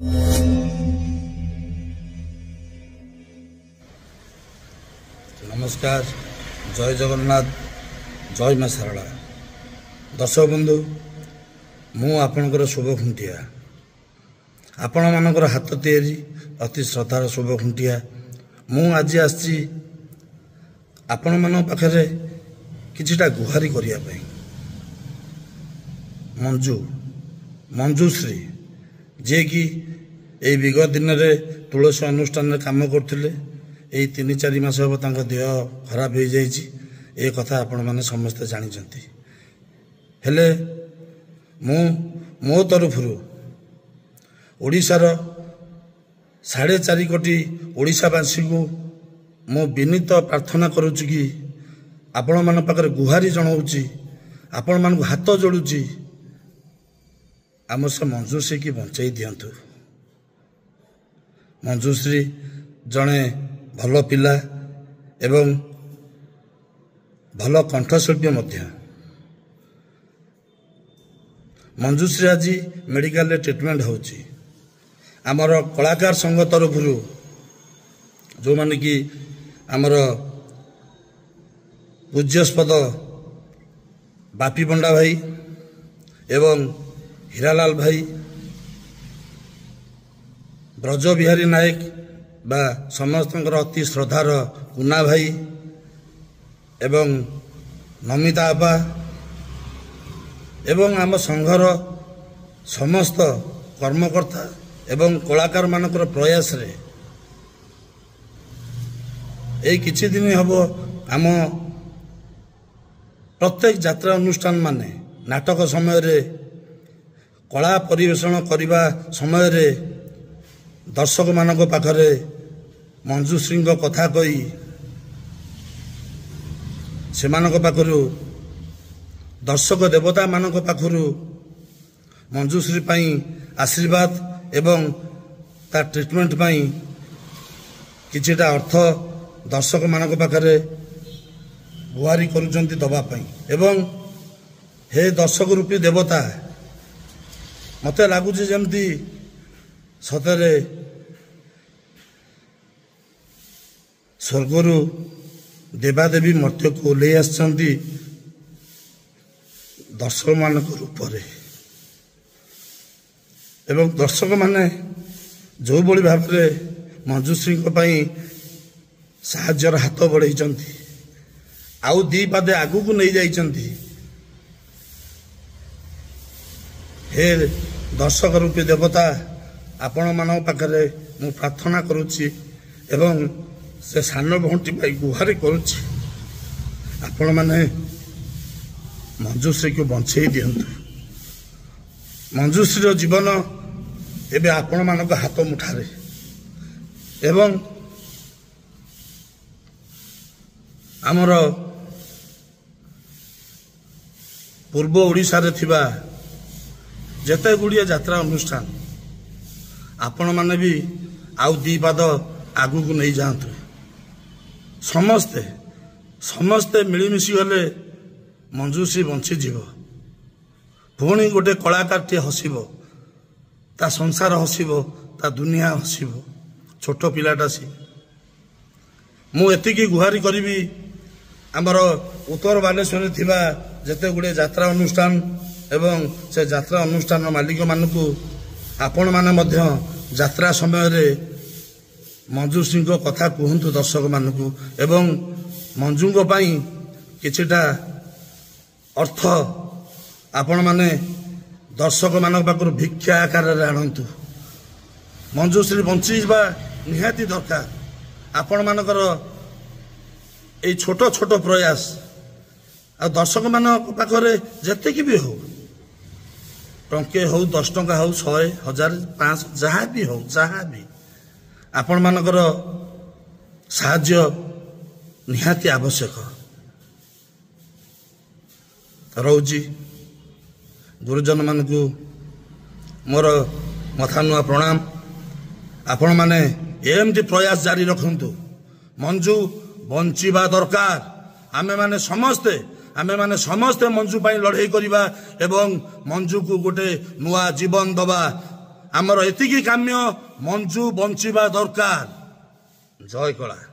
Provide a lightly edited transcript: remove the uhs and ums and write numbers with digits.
नमस्कार, जय जगन्नाथ, जय मां सारला। दर्शक बंधु, मु आपणकर शुभ खुंटिया, आपण मानकर हाथ तैयारी अति श्रद्धार शुभ खुंटिया। मु आज आसी आपण मान पाखरे किछिटा गुहारी करिया पई। मंजूश्री जे कि ए विगत दिन में तुलसी अनुष्ठान काम करथिले, यही 3-4 मास हम देह खराब हो जाइए, ये कथा आपण मैंने समस्ते जानी। हेले मो तरफ ओडिशार 4.5 कोटी ओडिशावासी को मो विनीत प्रार्थना करुच्ची कि आपण मान पाखरे गुहारी जनाऊँगी, आपण मान हाथ जोड़ुची, आम से मंजूश्री की बंचाई दिंतु। मंजूश्री जड़े भल पिला एवं भल कंठशिल्पी मध्य। मंजूश्री आज मेडिकल ट्रिटमेंट होची। आमर कलाकार संघ तरफ जो माने कि आमर पूज्यस्पद बापी पंडा भाई एवं हीरालाल भाई, ब्रज बिहारी नायक बा समस्त अति श्रद्धार कुना भाई एवं नमिता आपा एवं आम संघर समस्त कर्मकर्ता एवं कलाकार मानकर प्रयास रे ए किछि दिन हम आम प्रत्येक यात्रा अनुष्ठान माने नाटक समय रे कला परिवेषण करने समय रे दर्शक मानक पाखरे मंजूश्री कथा कही से पाखरु दर्शक देवता मानक पाखरु मंजूश्री पाई आशीर्वाद एवं ता ट्रिटमेंट पाई किछिटा अर्थ दर्शक मानक पाखरे गुहारी करुचंती दबा पाई। एवं हे दर्शक रूपी देवता, मते लागुच जमती सतरे स्वर्गरु देवादेवी मर्त्य को ओल्लै आसछंती दर्शक मानक रूप रे। एवं दर्शक माने जो बड़ी भाव में मंजूश्री साहाय्यर हाथ बढ़ाई आउ 2 पादे आगु को नहीं जाइछंती। हे दर्शक रूपी देवता, आपण मान पाखरे मु प्रार्थना करुच्ची एवं से सान भंटी पाई गुहारी करुच्ची, आपण माने मंजूश्री को बंचाई दिंतु। मंजूश्री जीवन एबे आपण मानक हाथ मुठारे। एवं आमर पूर्व ओडिशा रे थिबा जेते गुड़िया यात्रा अनुष्ठान आपण माने भी आउ 2 पाद आगु को नहीं जातु। समस्ते समस्ते मिलमिशी गले मंजूश्री बंची जीव। पुणी गोटे कलाकार टे हसिब, ता संसार हसिब, ता दुनिया हसिब, छोट पिलाटा सी। मु एतिकी गुहारी करिबी आमर उत्तर बालेश्वर थिबा जेते गुड़े यात्रा अनुष्ठान एवं से यात्रा अनुष्ठान मालिक मानकु आपण माने मध्य यात्रा समय रे मंजूश्री कथा कहतु दर्शक मानकु एवं मंजू किछिटा अर्थ आपण माने दर्शक मानक पाखरु भिक्षा आकार रे आणंतु। मंजूश्री बंचीबा निहाती दरकार। आपण मानकर ए छोट छोट प्रयास आ दर्शक मानक पाखरे जेते कि भी हो, टंके हो 10 टंका हो 100, 1000, 500 जहाँ भी हो, जहाँ भी आपण मानकर साहाय्य निहाती आवश्यक रोजी। गुरुजन मानकु मोर मथा नुआ प्रणाम। आपण माने एमती प्रयास जारी रखंतु। मंजू बंचिबा दरकार। आमे माने समस्ते मंजू पाई लड़ाई करिबा एवं मंजू को गोटे नुआ जीवन दबा ଆମର ଏତିକି କାମ୍ୟ ମଞ୍ଜୁ ବଞ୍ଚିବା ଦରକାର। ଜୟ କଳା।